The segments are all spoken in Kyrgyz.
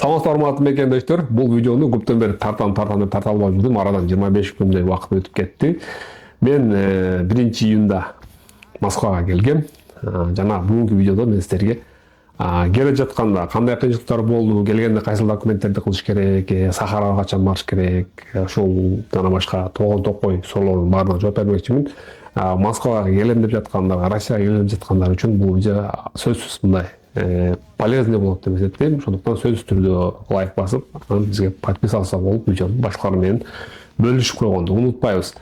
Саламатсыздар урматтуу мекендештер. Бул видеону көптөн бери тартам деп тарта албай жүрдүм. Арадан 25 күндөй убакыт өтүп кетти. Мен 1-июнда Москвага келгем. Жана бүгүнкү видеодо мен сиздерге келе жатканда кандай кыйынчылыктар болду, келгенде кайсыл документтерди кылыш керек, Сахарага качан барыш керек, ушул жана башка тогон токой суроолордун баарына жооп бермекчимин. Москвага келем деп жаткандар, Россияга келем деп жаткандар үчүн бул видео сөзсүз мындай полезный болот деп эсептейм. Ошондуктан сөзсүз түрдө лайк басып, анан бизге подписаться болуп, видеону башкалар менен бөлүшүп койгонду унутпайбыз.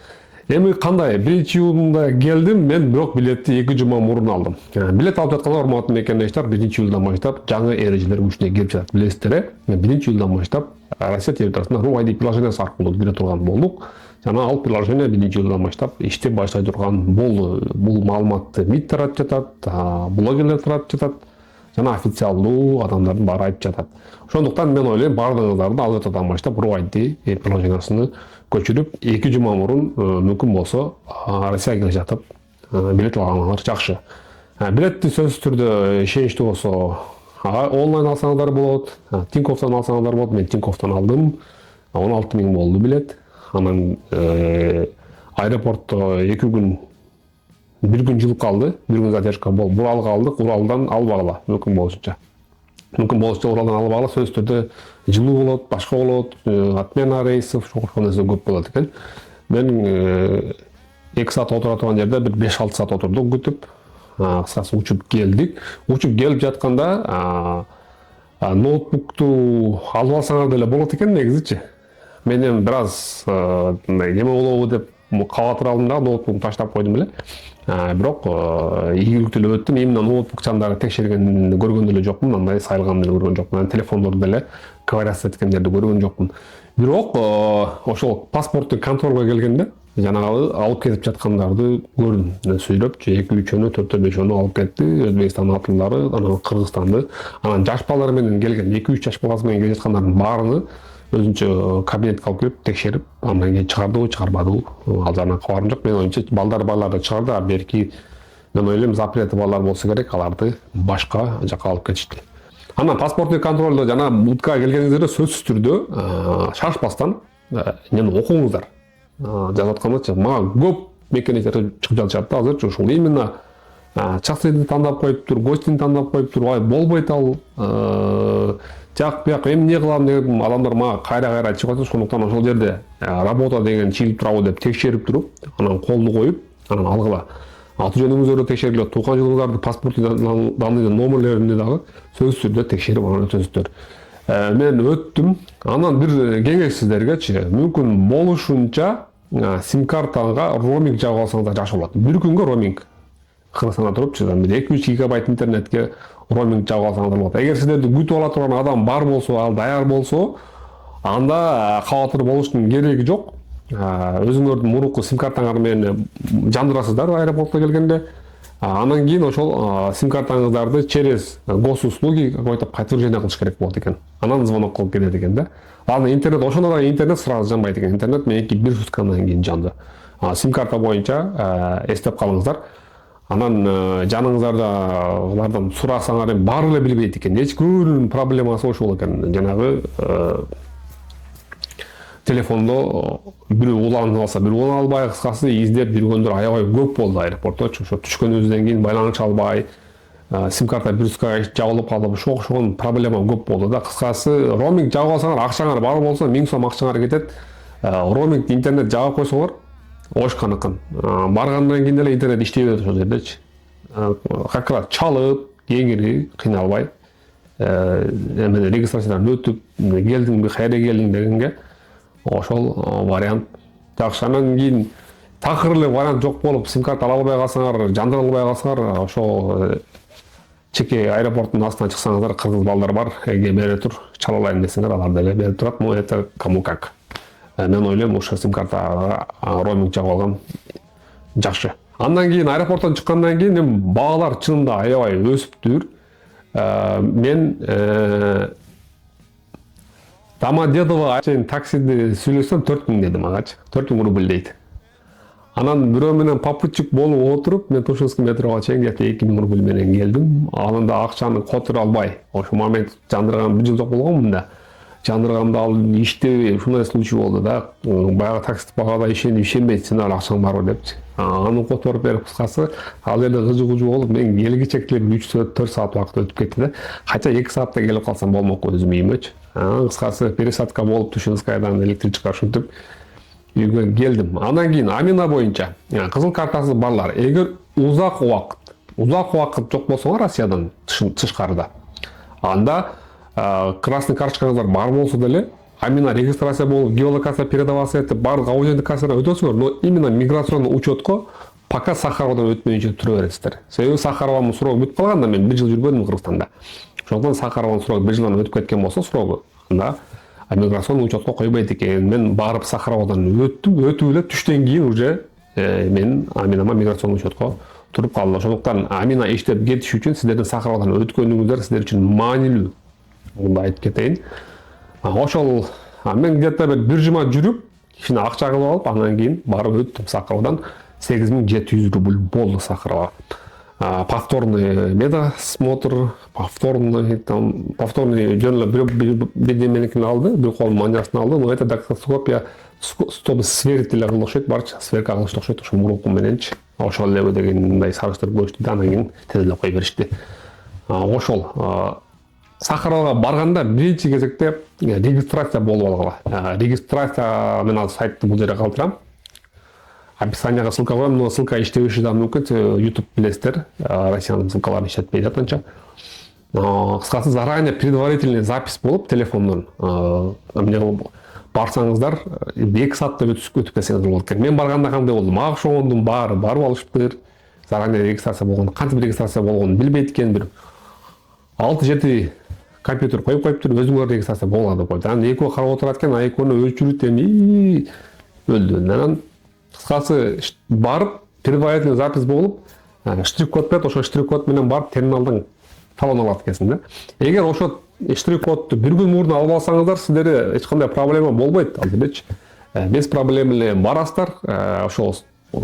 Эми кандай 1-июнда келдим, мен бирок билетти 2 жума мурун алдым. Билет алып жатканда урматтуу мекендештер 1-июндан баштап жаңы эрежелер күчүнө кирип жатат. Билесиздер, 1-июндан баштап Россия территориясында RUID приложениясы аркылуу кире турган болдук. Жана ал приложение 1-июндан баштап иштеп башлай турган болду. Бул маалыматты МИД таратып жатат, блогерлер таратып жатат. Жана официалдуу адамдардын баары айтып жатат. Ошондуктан мен ойлойм, бардыгыңыздарды ал жактан баштап RUID приложениясыны көчүрүп 2 жума мурун мүмкүн болсо Россияга келе жатып билет алганыңар жакшы. Билетти сөзсүз түрдө ишеничтүү болсо онлайн алсаңыздар болот, Тиньковтон алсаңыздар болот. Мен Тиньковтон алдым. 16 000 болду билет. Анан аэропортто 1 күн жылып калды. 1 күн задержка болуп, Уралга алдык. Уралдан албагыла мүмкүн болушунча. Уралдан албагыла сөзсүз түрдө жылуу болот, башка болот, отмена рейсов, ошол нерсе көп болот экен. Мен 2 саат отура турган жерде бир 5-6 саат отурдук күтүп, кыскасы учуп келдик. Учуп келип жатканда ноутбукту алып алсаңар деле болот экен негизичи. Мен эми бир аз неме болобу деп кабатыр алдым да, ноутбукту таштап койдум эле. Бирок ийгиликтүү эле өттүм. Именно ноутбук чандары текшергенди көргөн деле жокмун, андай сайылган деле көргөн жокмун. Телефондорду деле коваряться эткендерди көргөн жокмун. Бирок ошол паспорттун контролго келгенде жанагы алып кетип жаткандарды көрдүм. Сүйлөп 2-3 4-5 алып кетти. Өзбекстан атылары, анан Кыргызстанды, анан жаш балдар менен келген 2-3 жаш баласы менен келе жаткандардын баарыны өзүнчө кабинетке алып келип текшерип, андан кийин чыгардыбы, чыгарбадыбы, ал жагынан кабарым жок. Мен оюмча балдарды чыгарды, а берки мен ойлойм запрети балдар болсо керек, аларды башка жака алып кетишти. Анан паспорттук контролдо жана буткага келгениңиздерде сөзсүз түрдө шашпастан эмени окуңуздар. Жазып аткандачы, мага көп мекендештер чыгып жатышат азырчы ушул именно часыйды тандап коюптур, гостини тандап коюптур, ай болбойт ал, жак бияк эми эмне кылам деп адамдар мага кайра чыгып атат. Ошондуктан ошол жерде работа деген чыгып турабы деп текшерип туруп, анан колду коюп, анан алгыла. Аты жөнүңүздөрдү текшергиле, тууган жылыңыздарды, паспорттун данныйдын номерлерин дагы сөзсүз түрдө текшерип анан өтөсүздөр. Мен өттүм. Анан бир кеңеш сиздергечи, мүмкүн болушунча сим картаңа роуминг жагып алсаңыздар жакшы болот. Bir күнгө роуминг Кыргызстанда турупчу, 2-3 гигабайт интернетке роуминг жагып алсаңыздар болот. Эгер сиздерди күтүп ала турган адам бар болсо, ал даяр болсо, анда кабатыр болуштун кереги жок. Өзүңөрдүн мурунку сим картаңар менен жандырасыздар аэропортко келгенде. Анан кийин ошол сим картаңыздарды через госуслуги какой-то подтверждение кылыш керек болот экен. Анан звонок кылып келет экен да. Анан интернет, ошондо да интернет сразу жанбайт экен. Интернет меники 1 суткадан кийин жанды. Сим карта боюнча эстеп калыңыздар. Анан жаныңыздарда алардан сурасаңар эми баары эле билбейт экен. Эчкүүнүн проблемасы ошол экен. Жанагы телефондо бирөө уланып алса, бирөө улана албай, кыскасы издеп жүргөндөр аябай көп болду аэропортто. Ошо түшкөнүбүздөн кийин байланыш албай, сим карта 1 суткага жабылып калып, ошол проблема көп болду да. Кыскасы роуминг жабып алсаңар, акчаңар бар болсо 1000 сом акчаңар кетет. Роуминг интернет жабып койсоңор ошканыкын. Баргандан кийин эле интернет иштей берет ошол жердечи. Как раз чалып, кеңири кыйналбай, эми регистрациядан өтүп, келдиңби, кайра келдиң дегенге ошол вариант жакшы. Анан кийин такыр эле вариант жок болуп, сим карта ала албай калсаңар, жандыра албай калсаңар, ошол чеке аэропорттун астынан чыксаңыздар, кыргыз балдар бар, эге бере тур, чала алайын десеңер, алар деле берип турат. Но это кому как. Мен ойлойм, ошо сим картага роуминг жагып алган жакшы. Андан кийин аэропорттон чыккандан кийин баалар чынында аябай өсүптүр. Мен Домодедово таксиди сүйлөсөм 4000 деди магачы. 4000 рубль дейт. Анан бирөө менен попутчик болуп отуруп, мен Тушинский метрого чейин кетип 2000 рубль менен келдим. Анында акчаны которо албай, ошол момент жандырган 1 жыл жок болгонмун да. Жандыргамды алып иштебей, ушундай случай болду да. Баягы таксист багада ишенбейт, сен ал акчаң барбы депчи. Аны которуп берип кыскасы, ал жерде гыжы-гыжы болуп, мен келгичек эле 3-4 саат убакыт өтүп кетти да. Кача 2 саатта келип калсам болмок өзүм үйүмөчү. Кыскасы пересадка болуп Тушинскайдан электричка ушинтип үйгө келдим. Андан кийин Амина боюнча кызыл картасы барлар. Эгер узак убакыт жок болсоңор Россиядан тышкарыда, анда красный карточкаңыздар бар болсо деле Амина регистрация болуп, геолокация передаваться этип, баардык аудиондук кассадан өтөсүңөр, но именно миграционный учетко пока Сахаровадан өтмөйүнчө тура бересиздер. Себеби Сахарованын срогу бүтүп калганда, мен 1 жыл жүрбөдүм Кыргызстанда. Ошондон Сахарованын срогу 1 жылдан өтүп кеткен болсо срогу, анда миграционный учетко койбойт экен. Мен барып Сахаровадан өтүп эле түштөн кийин уже мен Аминама миграционный учетко туруп калдым. Ошондуктан Амина иштеп кетиш үчүн сиздердин Сахаровадан өткөнүңүздөр сиздер үчүн маанилүү. Мындай айтып кетейин. Ошол мен где-то бир жума жүрүп, кичине акча кылып алып, андан кийин барып өттүм Сахаровадан. 8700 рубль болду Сахарова. Повторный медосмотр, повторный жөн эле бир неменикин алды, бир колун манжасын алды. Но это дактилоскопия, чтобы сверить эле кылды окшойт, барча сверка кылышты окшойт, ошо мурунку мененчи. Ошол эле дегендей сабыштырып коюшту да, андан кийин тезелеп кое беришти. Ошол Сахаровага барганда биринчи кезекте регистрация болуп алгыла. Регистрация мен азыр сайтты бул жерге калтырам. Описанияга ссылка коем, но ссылка иштебеши да мүмкүн. YouTube билесиздер, Россиянын ссылкаларын иштетпейт атынча. Кыскасы заранее предварительный запись болуп телефондон барсаңыздар 2 саатта өтүп кетсеңиздер болот экен. Мен барганда кандай болду? Мага ошондун баары барып алышыптыр. Заранее регистрация болгондо, кантип регистрация болгонун билбейт экен, бир 6-7 компьютер коюп коюптур, өзүңөр регистрация болот деп койду. Анан экөө карап отурат экен, экөөнү өчүрүп эми өлдү. Анан кыскасы барып предварительный запись болуп, штрих-код берет, ошо штрих-код менен барып терминалдан талон алат экенсиң да. Эгер ошо штрих-кодду бир күн мурун алып алсаңыздар, сиздерде эч кандай проблема болбойт ал жердечи. Без проблем эле барасыздар, ошол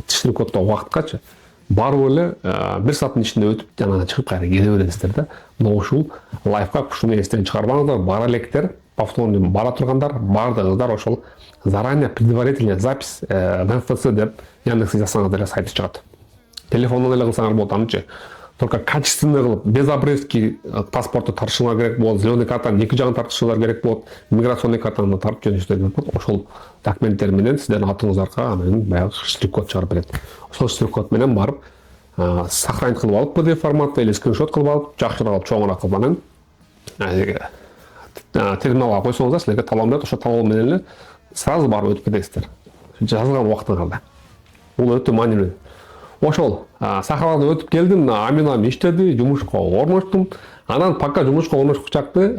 штрих-коддо убакыткачы барып эле 1 сааттын ичинде өтүп, жанагы чыгып кайра келе бересиздер да. Но ушул лайфхак, ушуну эстен чыгарбаңыздар, бара электер, повторный бара тургандар, бардыгыңыздар ошол заранее предварительная запись в МФЦ деп Яндекс жазсаңыздар эле сайты чыгат. Телефондон эле кылсаңар болот анычы. Только качественный кылып, без обрезки паспорту тартышыңар керек болот, зеленый картаны 2 жагын тартышыңар керек болот, миграционный картаны тартып жөнөтүңөр керек болот. Ошол документтер менен сиздердин атыңыздарга анан баягы штрих-код чыгарып берет. Ошол штрих-код менен барып сохранить кылып алып PDF форматта или скриншот кылып алып, жакшыраак алып, чоңураак кылып анан терминалга койсоңуздар, силерге талон берет, ошол талон менен эле сразу барып өтүп кетесиздер. Жазылган убактыңарда. Бул өтө маанилүү. Ошол Сахаровадан өтүп келдим, Аминам иштеди, жумушка орноштум. Анан пока жумушка орношкучакты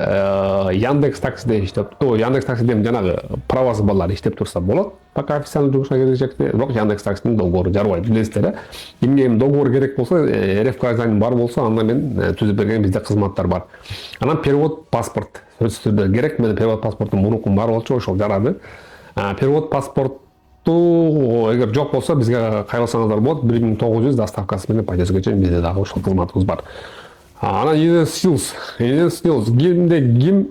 Яндекс Таксиде иштеп, Яндекс Таксиден жанагы правасы балдар иштеп турса болот. Пока официально жумушка келишекте, бирок Яндекс Таксидин договору жарбайт, билесиздер да. Эмне договор керек болсо, РФ гражданин бар болсо, анда мен түзүп берген бизде кызматтар бар. Анан перевод паспорт сөзсүз түрдө керек. Менин перевод паспортум мурунку бар болчу, ошол жарады. Перевод паспорт эгер жок болсо бизге кайрылсаңыздар болот. 1900 доставкасы менен пайдасызга чейин бизде дагы ошол кызматыбыз бар. Анан Eden Skills кимде ким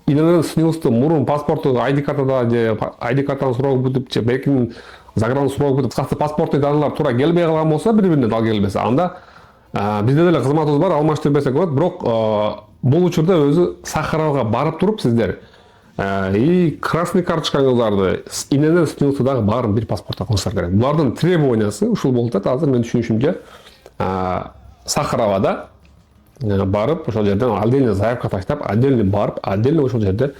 Eden Skills'ты мурун паспорту ID картада же ID картанын сурогу бүтүп же бекин загран сурогу бүтүп каты паспорттуй данылар туура келбей калган болсо, бири-бирине дал келбесе, анда бизде деле кызматыбыз бар, алмаштырып берсек болот. Бирок бул учурда өзү Сахаровага барып туруп сиздер красный карточкаңыздарды Eden Skills'ты дагы баарын бир паспортко кылышыңар керек. Булардын требованиясы ушул болуп атат. Азыр мен түшүнүшүмчө Сахаровада барып ошол жерден отдельный заявка таштап, отдельный барып, отдельный ошол жерде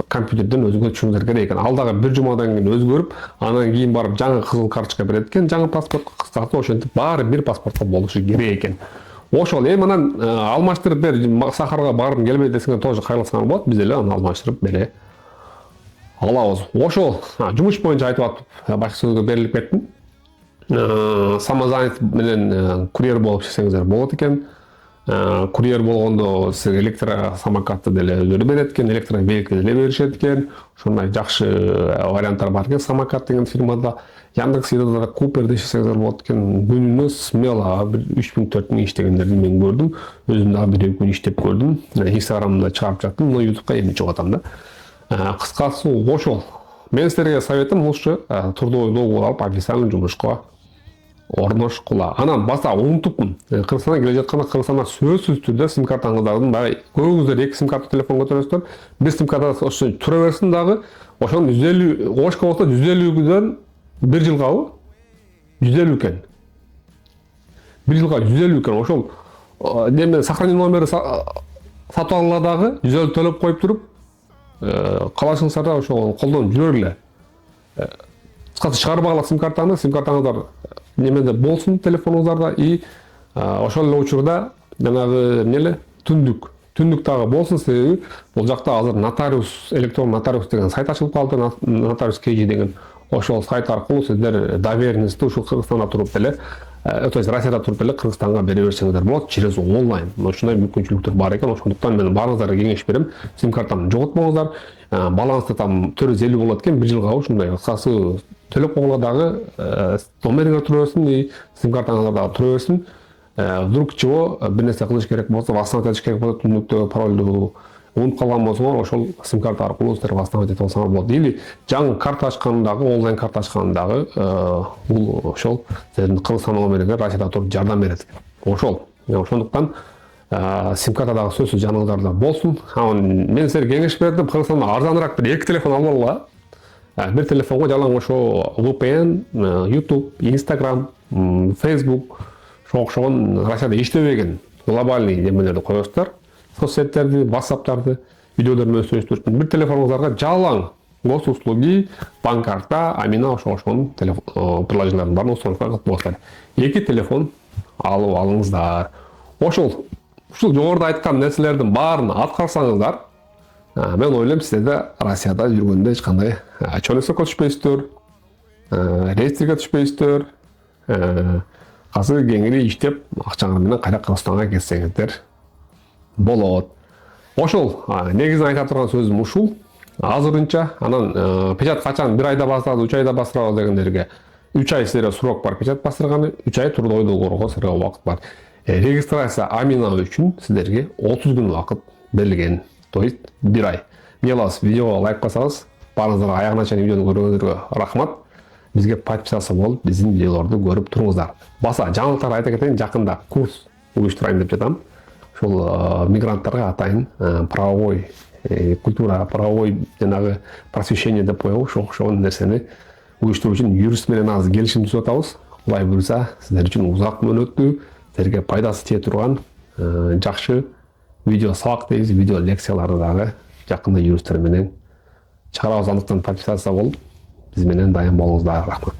компьютерден өзгөртүшүңүздөр керек экен. Ал дагы бир жумадан кийин өзгөрүп, анан кийин барып жаңы кызыл карточка берет экен, жаңы паспорт кыскасы ошентип баары бир паспортко болушу керек экен. Ошол анан алмаштырып бер, Сахаровага барып келбей десеңер тоже кайрылсаңар болот, биз эле аны алмаштырып бере алабыз. Ошол жумуш боюнча айтып атып башка сөзгө берилип кеттим. Самозанят менен курьер болуп иштесеңиздер болот экен. Курьер болгондо сиз электросамокатты деле өздөрү берет экен, электровеликти деле беришет экен. Ушундай жакшы варианттар бар экен. Самокат деген фирмада Яндекс Еда Куперде иштесеңиздер болот экен. Күнүнө смело 3000-4000 иштегендерди мен көрдүм. Өзүм дагы бир күн иштеп көрдүм. Инстаграмда чыгарып жаттым, но ютубка эми чыгып атам да. Кыскасы ошол. Мен силерге советим лучше трудовой договор алып официальный жумушка орношкула. Анан баса унутупмун. Кыргызстанга келе жатканда Кыргызстанда сөзсүз түрдө сим картаңыздардын баягы көбүңүздөр 2 сим карта телефон көтөрөсүздөр. Бир сим карта ошо тура берсин дагы. Ошонун 150 ошко болсо 150 1 жылгабы? 150 экен. 1 жылга 150 экен. Ошол неме сохранение номери сатып алгыла дагы 150 төлөп коюп туруп, калашыңыздар да ошол колдонуп жүрө эле. Кыскасы чыгарбагыла сим картаңыздар немеде болсун телефонуңуздарда и ошол эле учурда жанагы эмнеле түндүк дагы болсун, себеби бул жакта азыр нотариус, электрон нотариус деген сайт ачылып калды, нотариус KG деген. Ошол сайт аркылуу сиздер доверенностьти ушул Кыргызстанда туруп эле, то есть Россияда туруп эле Кыргызстанга бере берсеңиздер болот через онлайн. Ушундай мүмкүнчүлүктөр бар экен. Ошондуктан мен баарыңыздарга кеңеш берем. Сим картаны жоготпоңуздар. Балансты там 450 болот экен, 1 жылга ушундай. Кыскасы төлөп койгула дагы номериңер тура берсин, и сим картаңыздар дагы тура берсин. Вдруг чего бир нерсе кылыш керек болсо, восстановить керек болсо, түндүктө паролду унутуп калган болсоңор, ошол сим карта аркылуу сиздер восстановить этип алсаңар болот. Или жаңы карта ачкандагы, онлайн карта ачкандагы бул ошол сиздердин Кыргызстан номериңер Россияда туруп жардам берет экен. Ошол. Ошондуктан сим картадагы сөзсүз жаныңыздарда болсун. Мен силерге кеңеш бердим, Кыргызстанда арзаныраак бир 2 телефон алып алгыла. Бир телефонго жалаң ошо VPN, YouTube, Instagram, Facebook окшогон Россияда иштебеген глобальный немелерди коесуздар. Соцсеттерди, WhatsApp'тарды, видеолор менен сөйлөштүр үчүн бир телефонуңуздарга жалаң госуслуги, банкарта, амина ошонун приложениялардын баарын установка кылып коесуздар. 2 телефон алып алыңыздар. Ушул жогоруда айткан нерселердин баарын аткарсаңыздар, мен ойлойм сиздерде Россияда жүргөндө эч кандай чөлөсөккө түшпөйсүздөр, рейстерге түшпөйсүздөр. Азыр кеңири иштеп, акчаңар менен кайра Кыргызстанга кетсеңиздер болот. Ошол негизинен айта турган сөзүм ушул. Азырынча анан печат качан 1 айда бастырабыз, 3 айда бастырабыз дегендерге 3 ай силерге срок бар печат бастырганы, 3 ай трудовой договорго силерге убакыт бар. Регистрация амина үчүн сиздерге 30 күн убакыт берилген. То есть 1 ай. Мелас видеого лайк басабыз, баарыңыздарга аягына чейин видеону көргөнүңөргө рахмат. Бизге подписаться болуп, биздин видеолорду көрүп туруңуздар. Баса жаңылыктар айта кетейин, жакында курс уюштурайын деп жатам. Ошол мигранттарга атайын правовой культура, правовой жанагы просвещение деп коебуз, ошол нерсени уюштуруу үчүн юрист менен азыр келишим түзүп атабыз. Кудай буйруса, сиздер үчүн узак мөөнөттүү, силерге пайдасы тие турган жакшы видео сабак дейбиз, видео лекцияларды дагы жакында юристтер менен чыгарабыз. Андыктан подписаться болуп, биз менен дайым болуңуздар. Рахмат.